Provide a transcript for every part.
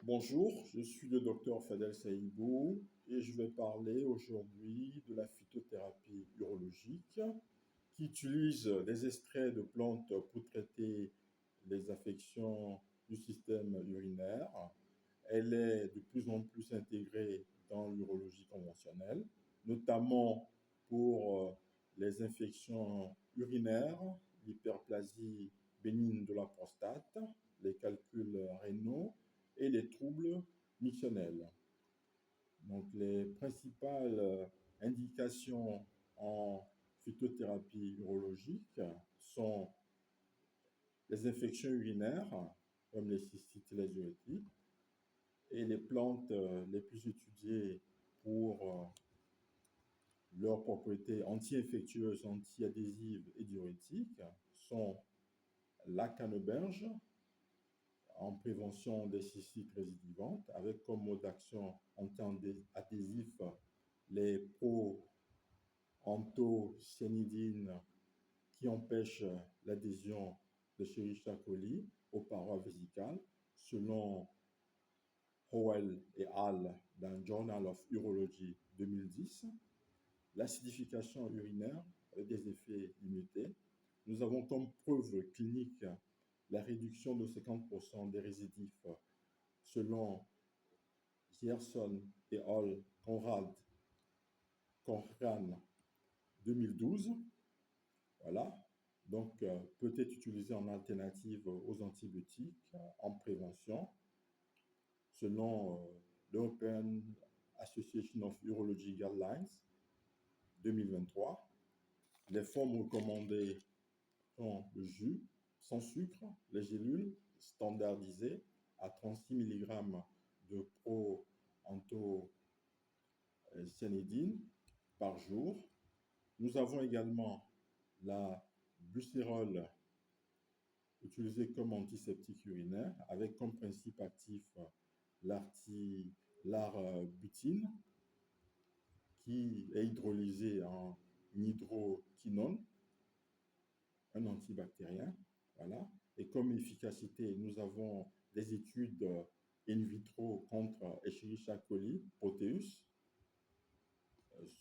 Bonjour, je suis le docteur Fadel Saïbou et je vais parler aujourd'hui de la phytothérapie urologique qui utilise des extraits de plantes pour traiter les affections du système urinaire. Elle est de plus en plus intégrée dans l'urologie conventionnelle, notamment pour les infections urinaires, l'hyperplasie bénigne de la prostate, les calculs rénaux et les troubles missionnels. Donc, les principales indications en phytothérapie urologique sont les infections urinaires, comme les cystites et les urétrites, et les plantes les plus étudiées pour leurs propriétés anti-infectieuses, anti-adhésives et diurétiques sont la canneberge, en prévention des cystites récidivantes, avec comme mode d'action anti-adhésif les pro-anthocyanidines qui empêchent l'adhésion de Escherichia coli aux parois vésicales, selon Howell et al. Dans Journal of Urology 2010. L'acidification urinaire avec des effets limités. Nous avons comme preuve clinique la réduction de 50% des récidifs selon Gerson et al. Conrad 2012. Voilà. Donc, peut être utilisé en alternative aux antibiotiques en prévention selon l'European Association of Urology Guidelines 2023. Les formes recommandées sont le jus sans sucre, les gélules standardisées à 36 mg de pro-anthocyanidine par jour. Nous avons également la bucérol utilisée comme antiseptique urinaire avec comme principe actif l'arbutine qui est hydrolysée en hydroquinone, un antibactérien. Voilà. Et comme efficacité, nous avons des études in vitro contre Escherichia coli proteus,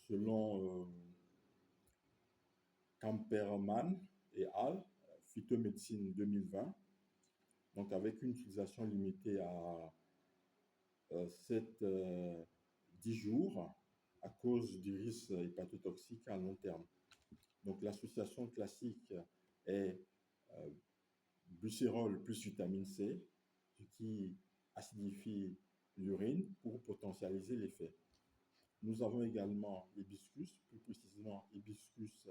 selon Camperman et al., Phytomédecine 2020, donc avec une utilisation limitée à 7-10 jours à cause du risque hépatotoxique à long terme. Donc l'association classique est bucérol plus vitamine C, ce qui acidifie l'urine pour potentialiser l'effet. Nous avons également l'hibiscus, plus précisément Hibiscus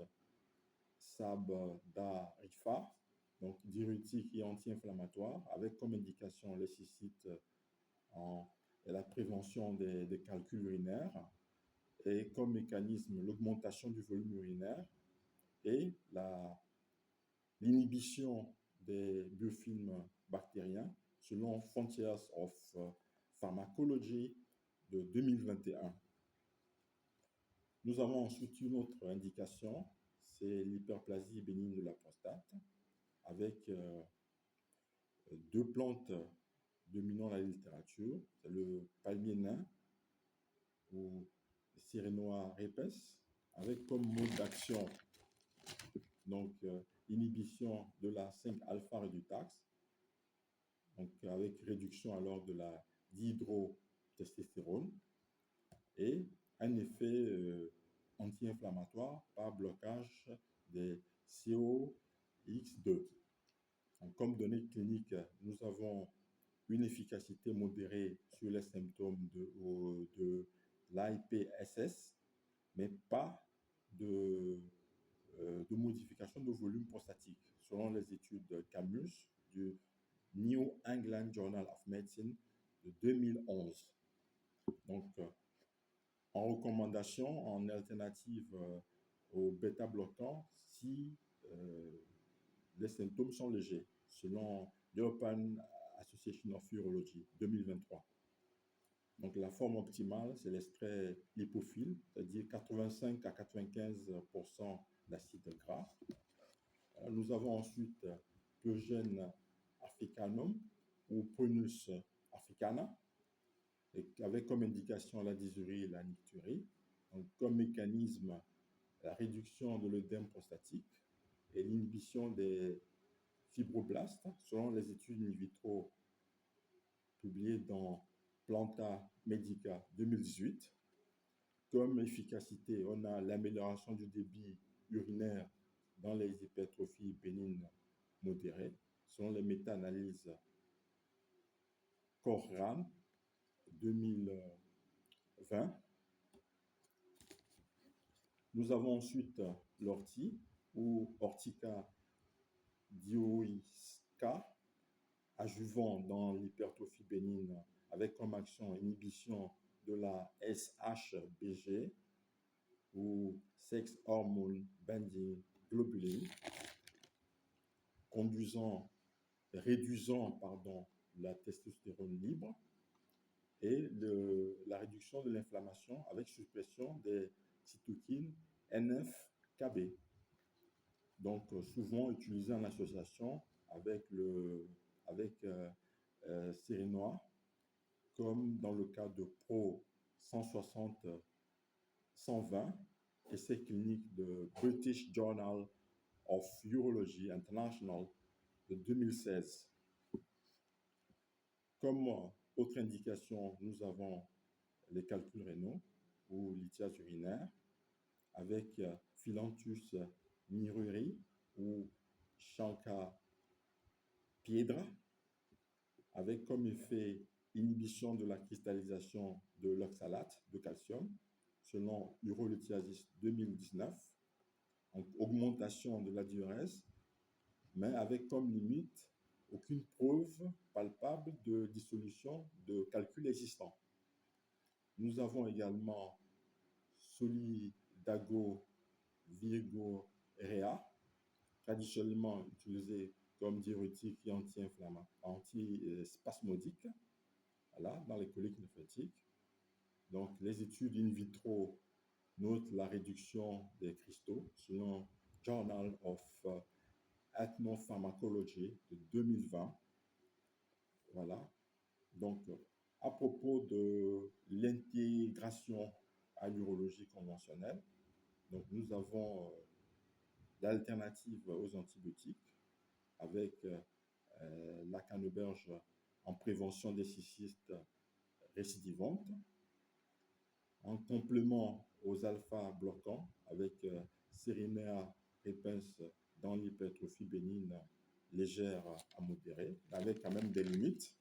sabdariffa, donc diurétique et anti-inflammatoire, avec comme indication les cystites et la prévention des calculs urinaires, et comme mécanisme l'augmentation du volume urinaire et l'inhibition des biofilms bactériens selon Frontiers of Pharmacology de 2021. Nous avons ensuite une autre indication, c'est l'hyperplasie bénigne de la prostate, avec deux plantes dominant la littérature, c'est le palmier nain ou Sirenoa repes, avec comme mode d'action donc inhibition de la 5-alpha réductase, donc avec réduction alors de la dihydrotestostérone et un effet anti-inflammatoire par blocage des COX2. Donc, comme données cliniques, nous avons une efficacité modérée sur les symptômes de l'AIPSS, mais pas de modification de volume prostatique, selon les études de Camus du New England Journal of Medicine de 2011. Donc, en recommandation, en alternative aux bêta-bloquants, si les symptômes sont légers, selon l'European Association of Urology 2023. Donc, la forme optimale, c'est l'extrait lipophile, c'est-à-dire 85 à 95% d'acide gras. Nous avons ensuite Purgène africanum ou Prunus africana, avec comme indication la dysurie et la nicturie. Donc, comme mécanisme, la réduction de l'œdème prostatique et l'inhibition des fibroblastes, selon les études in vitro publiées dans Planta Medica 2018. Comme efficacité, on a l'amélioration du débit urinaire dans les hypertrophies bénignes modérées, selon les méta-analyses Cochrane 2020. Nous avons ensuite l'ortie, ou Ortica dioica, adjuvant dans l'hypertrophie bénigne avec comme action inhibition de la SHBG, ou Sex Hormone Binding Globulin, réduisant la testostérone libre et la réduction de l'inflammation avec suppression des cytokines NF-κB. Donc, souvent utilisé en association avec Sérénois, comme dans le cas de Pro 160-120, essai clinique de British Journal of Urology International de 2016. Comme autre indication, nous avons les calculs rénaux ou lithiase urinaire avec Philanthus niruri ou Chancropiedra, avec comme effet inhibition de la cristallisation de l'oxalate de calcium, selon Urolithiasis 2019, donc augmentation de la diurèse, mais avec comme limite aucune preuve palpable de dissolution de calculs existants. Nous avons également Solidago virgorea, traditionnellement utilisé comme diurétique et antispasmodique, voilà, dans les coliques néphrétiques. Donc, les études in vitro notent la réduction des cristaux selon Journal of Ethnopharmacology de 2020. Voilà. Donc, à propos de l'intégration à l'urologie conventionnelle, donc nous avons l'alternative aux antibiotiques avec la canneberge en prévention des cystes récidivantes, en complément aux alpha-bloquants avec Sérénea repens dans l'hypertrophie bénigne légère à modérée, avec quand même des limites.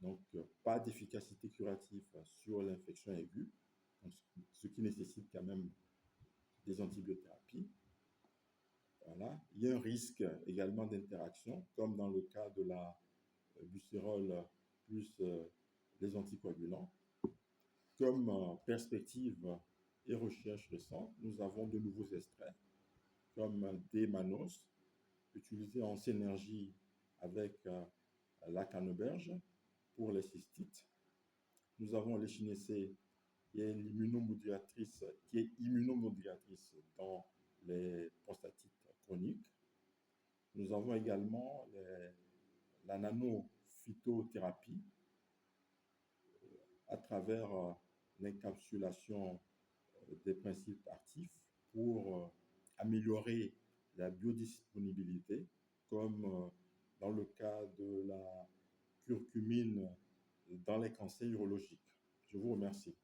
Donc, pas d'efficacité curative sur l'infection aiguë, ce qui nécessite quand même des antibiothérapies. Voilà. Il y a un risque également d'interaction, comme dans le cas de la bucérole plus les anticoagulants. Comme perspective et recherche récente, nous avons de nouveaux extraits, comme D-Manos, utilisé en synergie avec la canneberge pour les cystites. Nous avons l'échinacée qui est immunomodulatrice dans les prostatites chroniques. Nous avons également la nanophytothérapie à travers l'encapsulation des principes actifs pour améliorer la biodisponibilité, comme dans le cas de la curcumine dans les cancers urologiques. Je vous remercie.